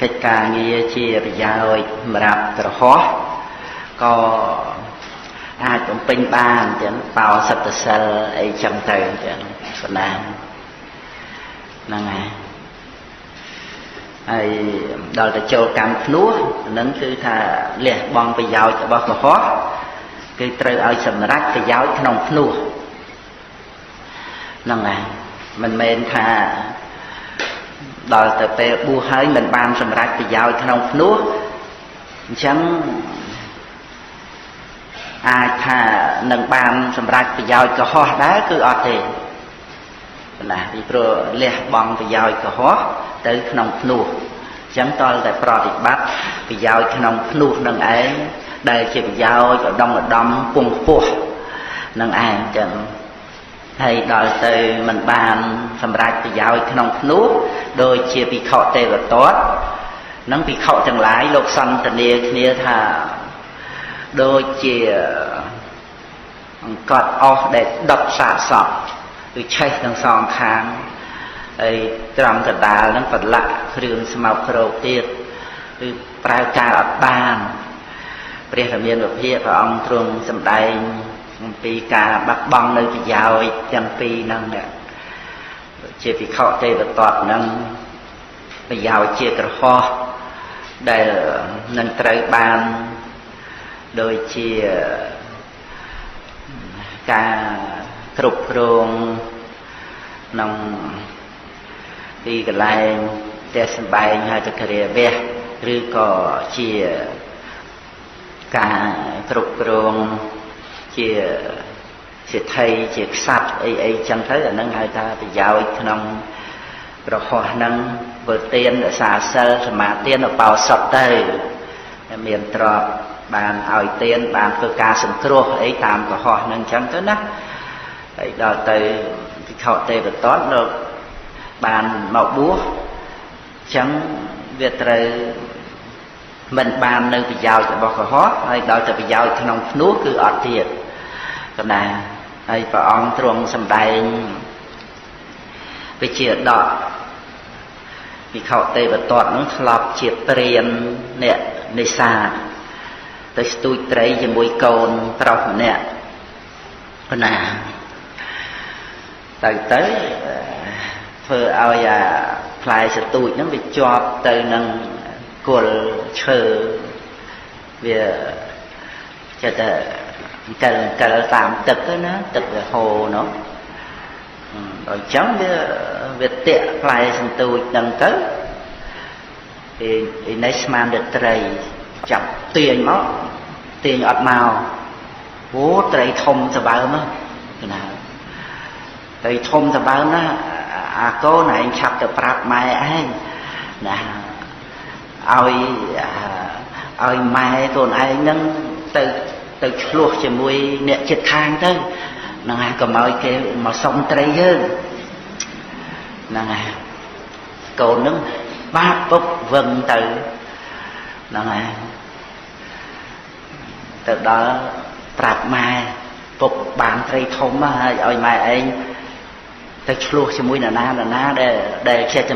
កិច្ចការងារជាប្រយោជន៍សម្រាប់ក្រហមក៏អាចបំពេញបានទាំងបោសិទ្ធិសិលអីចឹងទៅទាំងប៉ុណ្ណាហ្នឹងហើយដល់ទៅចូលកម្មភ្នោះហ្នឹងគឺថាលះបង់ប្រយោជន៍របស់ក្រហមគឺត្រូវឲ្យសម្រេចប្រយោជន៍ក្នុងភ្នោះហ្នឹងមិនមែនថាដល់ទៅពេលបួសហើយមិនបានសម្រេចប្រយោជន៍ក្នុងភ្នោះអញ្ចឹងអាចថានឹងបានសម្រេចប្រយោជន៍កុហកដែរគឺអត់ទេណាពីព្រោះលះបង់ប្រយោជន៍កុហកទៅក្នុងភ្នោះអញ្ចឹងតលតែប្រតិបត្តិប្រយោជន៍ក្នុងភ្នោះនឹងឯងដែលជាប្រយោជន៍ឧត្តមឧត្តមពងខ្ពស់នឹងឯងអញ្ចឹងហើយដល់ទៅមិនបានសម្រេចប្រយោជន៍ក្នុងភ្នោះដោយជាភិក្ខុទេវទត្តនឹងភិក្ខុទាំងឡាយលោកសន្ទនាគ្នាថាដូចជាអង្កត់អស់ដែលដុតសាកសពគឺឆេះទាំងសងខាងហើយត្រង់កណ្ដាលហ្នឹងប្រឡាក់គ្រឿងស្មោកគ្រោកទៀតគឺប្រើការអត់បានព្រះរាមានុភាពព្រះអង្គទ្រង់សម្ដែងអំពីការបាត់បង់នៅប្រយោជន៍ទាំងពីរហ្នឹងជាភិក្ខុទេវទត្តហ្នឹងប្រយោជន៍ជាក្រហមដែលនឹងត្រូវបានដោយជាការគ្រប់គ្រងក្នុងទីកន្លែងផ្ទះសម្បែងហើយទៅគ្រាវះឬក៏ជាការគ្រប់គ្រងជាសិទ្ធិជាខ្សាត់អីចឹងទៅអានឹងហៅថាប្រយោជន៍ក្នុងប្រហោះហ្នឹងបើទានរសាសិលសមាទានឧបោសថទៅមានទ្រព្យបានឲ្យទានបានធ្វើការសង្គ្រោះអីតាមកុហកហ្នឹងចឹងទៅណាហើយដល់ទៅភិក្ខុទេវទត្តលោកបានមកបួសចឹងវាត្រូវមិនបាននៅប្រយោជន៍របស់កុហកហើយដល់ទៅប្រយោជន៍ក្នុងភ្នោះគឺអត់ទៀតកណ្ដាហើយព្រះអង្គទ្រង់សម្ដែងវិជាដកភិក្ខុទេវទត្តនឹងធ្លាប់ជាព្រានអ្នកនេសាទទៅស្ទូចត្រីជាមួយកូនប្រុសម្នាក់កណ្ដាទៅធ្វើឲ្យអាផ្លែស្ទូចហ្នឹងវាជាប់ទៅនឹងគល់ឈើវាចិត្តតែកិលតាមទឹកទៅណាទឹកវាហូរនោះដល់ចឹងវាតាក់ផ្លែសន្ទូចហ្នឹងទៅឯនេះស្មានត្រីចាប់ទាញមកទាញអត់មកអូត្រីធំសបើមហ្នឹងណាត្រីធំសបើមណាអាកូនឯងឆាប់ទៅប្រាប់ម៉ែឯងណាឲ្យម៉ែកូនឯងហ្នឹងទៅឆ្លោះជាមួយអ្នកជិតខាងទៅហ្នឹងហើយកុំឲ្យគេមកសុំត្រីយើងហ្នឹងហើយកូនហ្នឹងបាក់ពុកវឹងទៅហ្នឹងហើយទៅដល់ប្រាប់ម៉ែពុកបានត្រីធំហើយឲ្យម៉ែឯងទៅឆ្លោះជាមួយនរណាដែលចេះតែ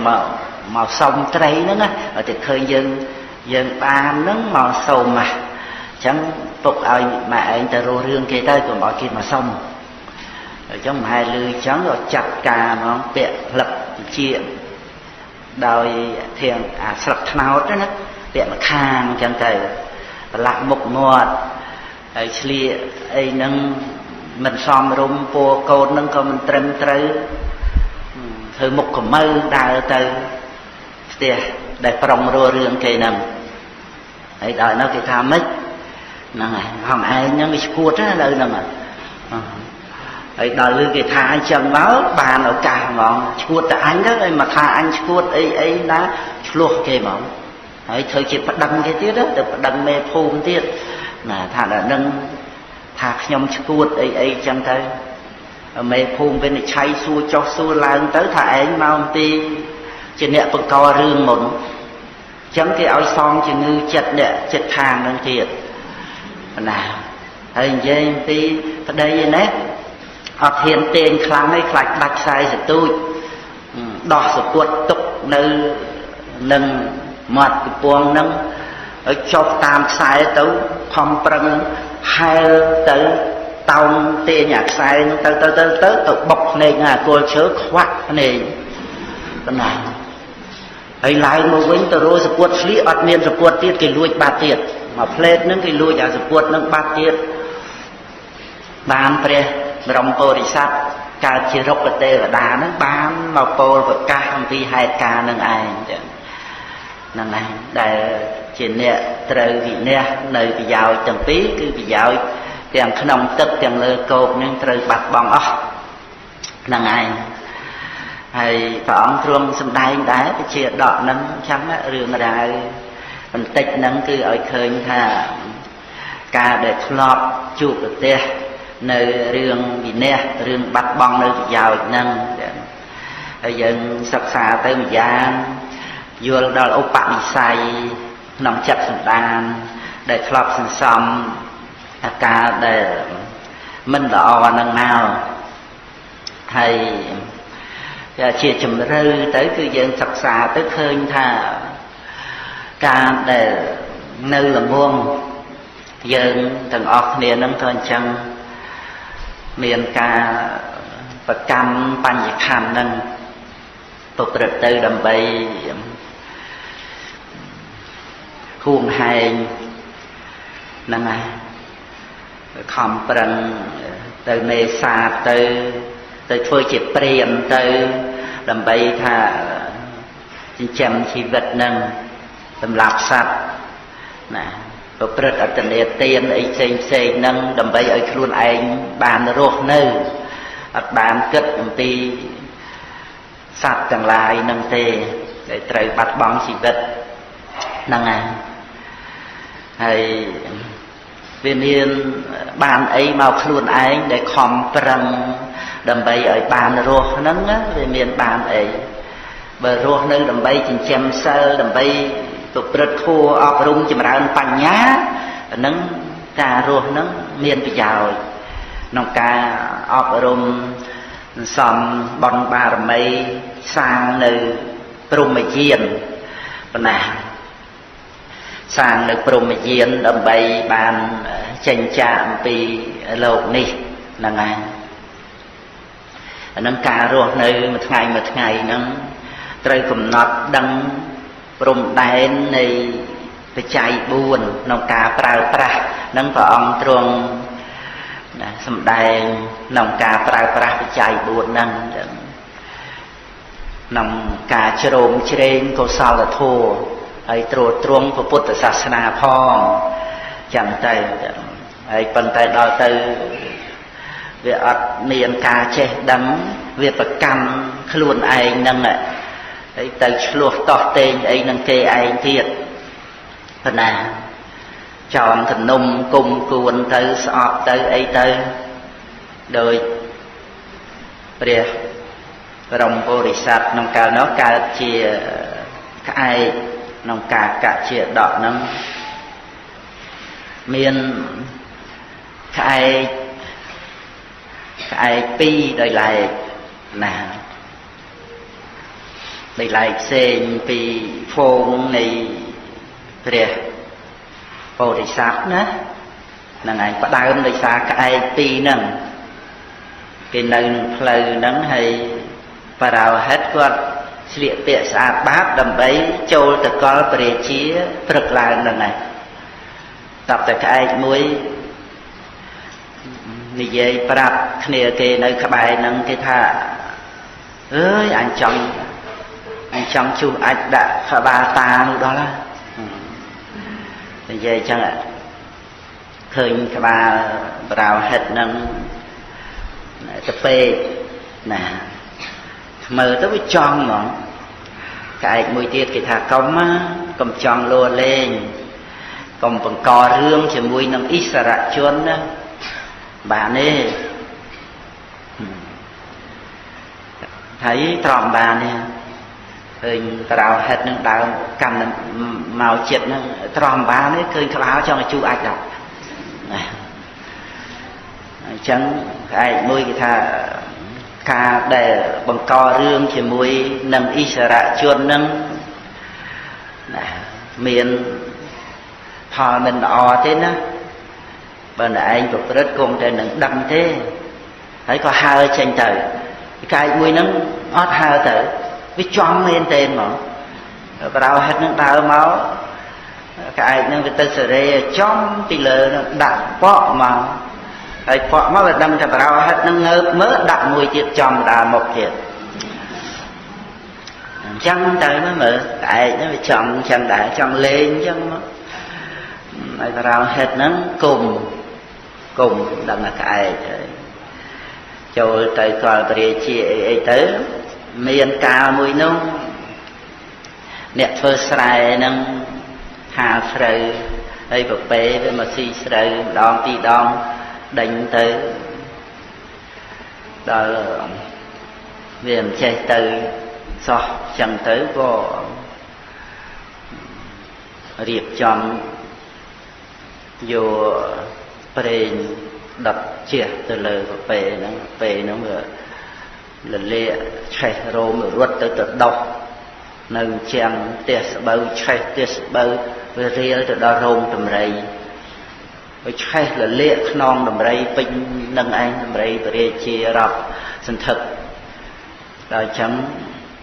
មកសុំត្រីហ្នឹងណាតែឃើញយើងបានហ្នឹងមកសុំអញ្ចឹងពុកឲ្យម៉ែឯងទៅរស់រឿងគេទៅកុំឲ្យគេមកសុំអញ្ចឹងម៉ែលឺអញ្ចឹងក៏ចាត់ការហ្មងពាក់ផ្លឹកជាដោយធាងអាស្លឹកត្នោតណាពាក់ម្ខាងអញ្ចឹងទៅប្រឡាក់មុខមាត់ហើយឆ្លៀកអីហ្នឹងមិនសមរម្យពោះកូនហ្នឹងក៏មិនត្រឹមត្រូវធ្វើមុខកម្ៅដើរទៅផ្ទះដែលប្រុងរស់រឿងគេហ្នឹងហើយដល់នោះគេថាម៉េចហ្នឹងហើយហងឯងហ្នឹងវាឈួតណានៅហ្នឹងហើយដល់លឺគេថាអញ្ចឹងមកបានឱកាសហ្មងឈួតតែអញទៅឲ្យមកថាអញឈួតអីណាឆ្លោះគេហ្មងហើយធ្វើជាប្តឹងគេទៀតទៅប្តឹងមេភូមិទៀតណាថាដល់នឹងថាខ្ញុំឈួតអីចឹងទៅមេភូមិវិនិច្ឆ័យសួរចុះសួរឡើងទៅថាឯងមកអំពីជាអ្នកបង្ករឿងមុនចឹងគេឲ្យសងជំងឺចិត្តអ្នកចិត្តខាងនឹងទៀតណាហើយនិយាយអំពីប្តីឯនេះអត់ហ៊ានទាញខ្លាំងឯងខ្លាចដាច់ខ្សែសទូចដោះសពុតទុកនៅនឹង mặt cái buông nâng ở chọc tam sai tới không prăng hai tới tàu tê nhạc sai tới bọc này ngà cô chớ khoác này cái này ấy lại một vĩnh tờ rô support lý ọt miền support tiết cái lùi ba tiết mà plate nâng cái lùi giả support nâng ba tiết bàn pre rong po đi sát ca chia rốc cái tê và đá nâng bán mà po và ca hàng vi hai ca nâng ai nâng này để chuyện nè trời vị nè nơi bị giàu chẳng tí cứ bị giàu tiền khăn tức tiền lơ cột nhưng trời bạch bong ốc nâng ai hay phỏng thương xâm đáy đá cái chia đọ nâng trắng á rương ở đây mình tích nâng cứ ở khơi thà ca để lọt chụp được tê nơi rương bị nè rương bạch bong nơi bị giàu nâng bây giờ sắp xa tới một gian vô đó là ốp bạn say nằm chặt sẵn đàn để lọt sẵn xóm ca để mình đỏ nâng nào thầy chia chùm rư tới cư dân sắp xa tới khơi thà ca để nơi là muôn dân từng ọc nền nâng thôi chăng miền ca và cam pan dịch hàm nâng tục rực tư đầm bay khuôn hành nâng ai khom prăng từ mê xa từ phơi chịp priềm từ đầm bay thà chăm chi vật nâng tầm lạp sạch nè và bật ở tình địa tiên ấy xây nâng đầm bay ở luôn anh bàn ruột nơi ở bàn kết tí sạch chẳng lại nâng tê để trời bắt bóng chi vật nâng ai hay viên yên bàn ấy mau luôn anh để khom prăng đầm bay ở bàn ruột nâng á về miền bàn ấy bờ ruột nơi đầm bay chỉnh chém sơ đầm bay tục rất khô ọp rung chìm ra ơn bánh nhá nâng ca ruột nâng miền bị giàu nông ca ọp rung xóm bòn bà rầm mây sang nơi prum mây chiên nè sang nơi prum mây chiên đầm bay bàn chênh chạm vì lột ni là ngay nâng ca ruột nơi một ngày nâng trời cùng nọt đăng prum đáy này phải chạy buồn nông ca prao pra nâng vào ông truông xâm đài nông ca prao pra phải chạy buồn nâng nông ca trồm trên cô sao là thua ấy truông của Phật sát na phong chẳng tay ấy phần tay đo từ việc miền ca che đắng việc vật căn luôn ai nâng lại ấy từ luộc tọt tên ấy nâng kê ai thiệt phần nào chọn thần nung cùng cuốn tới sọt tới ấy tới đời bìa rồng vô đi sạch nông cao nó cả chia ai nông cả chia đỏ nông miền ai pi đời lại nè đời lại xem pi phôn này bìa vô đi sạch nữa là ngày bắt đầu đời xa ai pi nâng cái nơi lời nắng hay và đào hết quạt liệt bịa xa bát đầm bấy châu tự có bề chia thực là lần này tập tại cái muối như vậy bạp kia kê nơi các bài nâng cái thà ơi anh chồng chú anh đã khả ba ta lúc đó là như vậy chẳng ạ khơi các bà đào hết nâng tập phê nè mơ tới với tròn mà cái mùi tiết cái thà công á cầm tròn lùa lên còn bằng cò rương chỉ mùi nâng ít xà rạ chuôn á bà nê thấy tròn bà nè hình tao hết nâng đào cầm màu chết nâng tròn bà nê khơi khá báo cho người chú ạch đọc chẳng cái mùi cái thà ca để bằng co rương chỉ mùi nâng y xà rạ chuôn nâng miền thò mình ọ thế đó bên anh chụp rất cùng trên đừng đâm thế thấy có hơi tranh tử cái mũi nó ót hơi tử với choáng lên tên mà và đau hết nó đau máu cái nó cái tên sợi dây choáng thì lờ nó đặt bọ mà cái bọ máu là đâm cho đau hết nó ngớp mớ đặt mùi tiệt trong đà một tiệt chân tới nó mở cái nó bị chọn chân đã chọn lên chân nó này đau hết nó cùng đâm là cái cho tới coi bề chị ấy tới miền cao mùi nung nẹt phơi sài nâng hà sài đây bậc bé với mà si sài đòn ti đòn đánh tới đó là viền chạy tới so chẳng tới có riệp chọn vô bề đập chia từ lời của về nó vừa là lệ chạy rô mà ruột tới từ đọc nâng chàng tiết bầu chạy tiết bầu về riêng từ đó rôn tầm rầy với chạy là lệ non tầm rầy bình nâng anh tầm rầy và rê chia rọc sinh thực rồi chẳng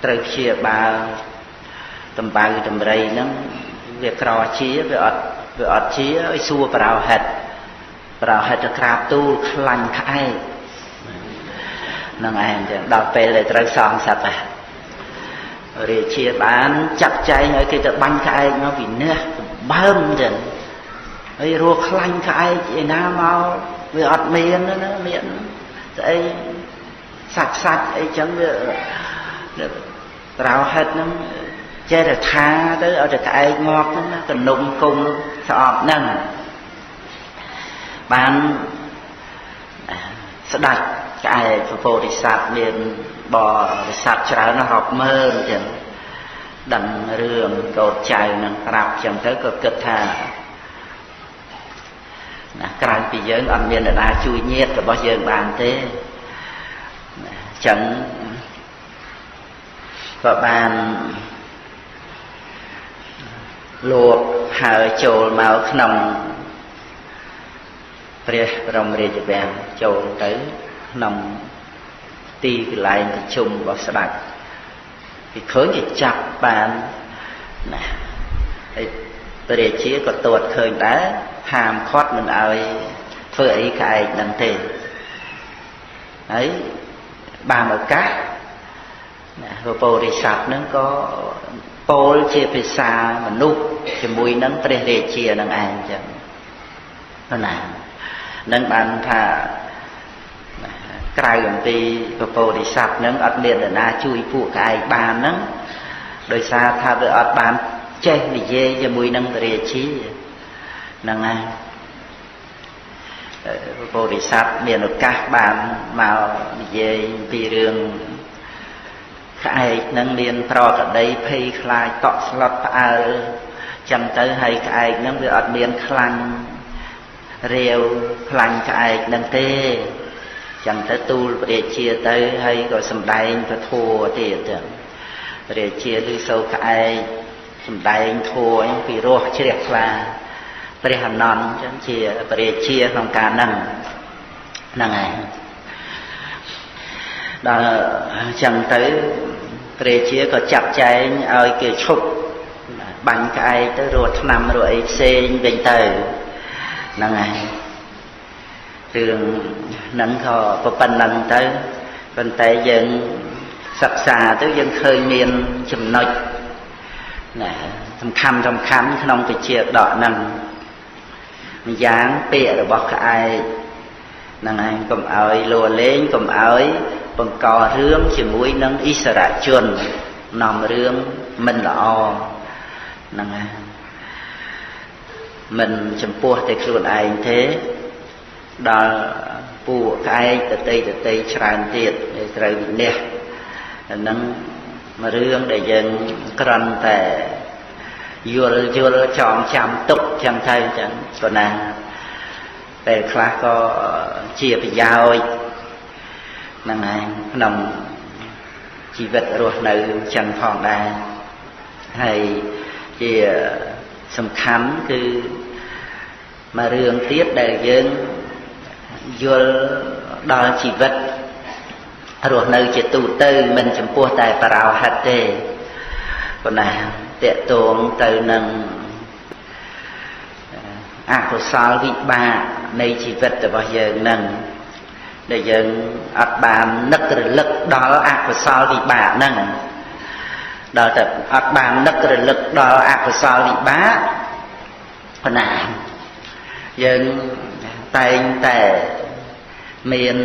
trời chia ba tầm bao tầm rầy nó việc rò chia về ọt chia ở xua vào hệt rồi hết được krap tu lành khai nâng anh đào về lại trời song sạch rồi chia bán chặt cháy nói cái tự bánh khai nó vì nữa bơm dần ấy ruột lành khai chị nào mau vì ọt miên nó miệng ấy sạch ấy chẳng được rào hết nó chơi được tha tới ở được cái ngọt nó cần nung cung sọp nâng bạn sẽ đặt cái phô đi sạch miền bò sạch cho nó học mơ chẳng đằng rường cột chạy nâng rạp chẳng tới có cực thà cái bây giờ anh miền là chui nhiệt và bao giờ bàn thế chẳng và bàn luộc hở chồi màu nồngព្រះបរមរាជវាំងចូលទៅក្នុងទីកន្លែងប្រជុំរបស់ស្ដេចពីឃើញគេចាប់បានណាហើយព្រះរាជាក៏ទួតឃើញដែរហាមឃាត់មិនឲ្យធ្វើអីក្អែកនឹងទេហើយបានឱកាសណាព្រះពោធិសត្វនឹងក៏ពោលជាភាសាមនុស្សជាមួយនឹងព្រះរាជានឹងឯងចឹងណានឹងបានថាក្រៅអំពីពពោធិសត្វនឹងអត់មាននរណាជួយពួកក្អែកបានហ្នឹងដោយសារថាវាអត់បានចេះនិយាយជាមួយនឹងព្រះរាជាហ្នឹងហើយពពោធិសត្វមានឱកាសបានមកនិយាយពីរឿងក្អែកនឹងមានប្រកដីភ័យខ្លាចតក់ស្លុតផ្អើលចឹងទៅហើយក្អែកនឹងវាអត់មានខ្លាញ់រាវខ្លាញ់ក្អែកនឹងទេចឹងទៅទូលព្រះរាជាទៅហើយក៏សម្ដែងពធัวទៀតចឹងព្រះរាជាឮសូរក្អែកសម្ដែងធัวពីរោះជ្រះថ្លាព្រះអនន្តចឹងជាព្រះរាជាក្នុងការហ្នឹងហើយដល់ចឹងទៅព្រះរាជាក៏ចាត់ចែងឲ្យគេឈប់បាញ់ក្អែកទៅរត់ឆ្នាំរត់អីផ្សេងវិញទៅហ្នឹងហើយរឿងហ្នឹងក៏ប៉ុណ្្នឹងទៅប៉ុន្តែយើងសិក្សាទៅយើងឃើញមានចំណុចណាសំខាន់ក្នុងវិជាដកហ្នឹងម្យ៉ាងពាក្យរបស់ក្អែកហ្នឹងហើយកុំឲ្យលួលេងកុំឲ្យបង្ករឿងជាមួយនឹងអិសរជននាំរឿងមិនល្អហ្នឹងហើយមិនចំពោះតែខ្លួនឯងទេដល់ពួកក្អែកតន្ត្រីច្រើនទៀតត្រូវវិនិច្ឆ័យហ្នឹងមួយរឿងដែលយើងគ្រាន់តែយល់ចងចាំទុកចឹងទៅចឹងប៉ុណ្ណាតែខ្លះក៏ជាប្រយោជន៍ហ្នឹងហើយក្នុងជីវិតរស់នៅចឹងផងដែរហើយ ជាសំខាន់គឺមករឿងទៀតដែលយើងយល់ដល់ជីវិតរស់នៅជាទូទៅមិនចំពោះតែបរោហិតទេប៉ុន្តែតេតងទៅនឹងអកុសលវិបាកនៃជីវិតរបស់យើងនឹងដែលយើងអត់បាននឹករលឹកដល់អកុសលវិបាកហ្នឹងដល់តែអត់បាននឹករលឹកដល់អកុសលវិបាកប៉ុណ្ណាយើងតែងតែមាន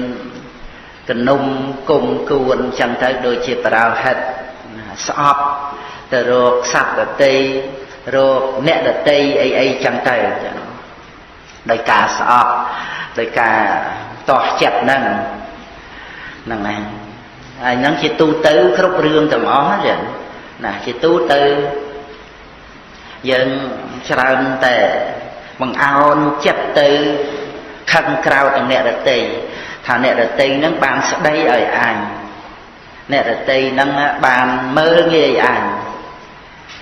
កនុំគុំគួនចឹងទៅដូចជាបរោហិតស្អប់ទៅរកសត្វដតីរកអ្នកដតីអីចឹងទៅចឹងដោយការស្អប់ដោយការតោះចិត្តហ្នឹងហ្នឹងហើយហ្នឹងជាទូទៅគ្រប់រឿងទាំងអស់ចឹងណាជាទូទៅយើងច្រើនតែបង្អោនចិត្តទៅខឹងក្រោធនឹងអ្នកដតីថាអ្នកដតីហ្នឹងបានស្ដីឲ្យអញអ្នកដតីហ្នឹងបានមើលងាយអញ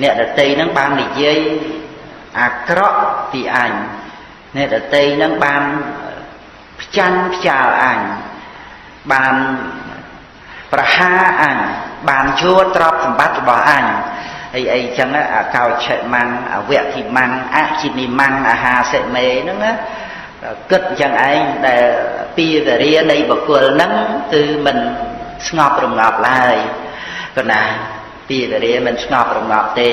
អ្នកដតីហ្នឹងបាននិយាយអាក្រក់ពីអញអ្នកដតីហ្នឹងបានផ្ចាញ់ផ្ចាលអញបានប្រហារអញបានជួទ្រព្យសម្បត្តិរបស់អញអីចឹងអកោឆេម៉ាំងអវៈធិម៉ាំងអជីនិម៉ាំងអាហាសិមេហ្នឹងណាគិតចឹងឯងដែលពីវេរានៃបុគ្គលហ្នឹងគឺមិនស្ងប់រងាប់ឡើយគណាពីវេរាមិនស្ងប់រងាប់ទេ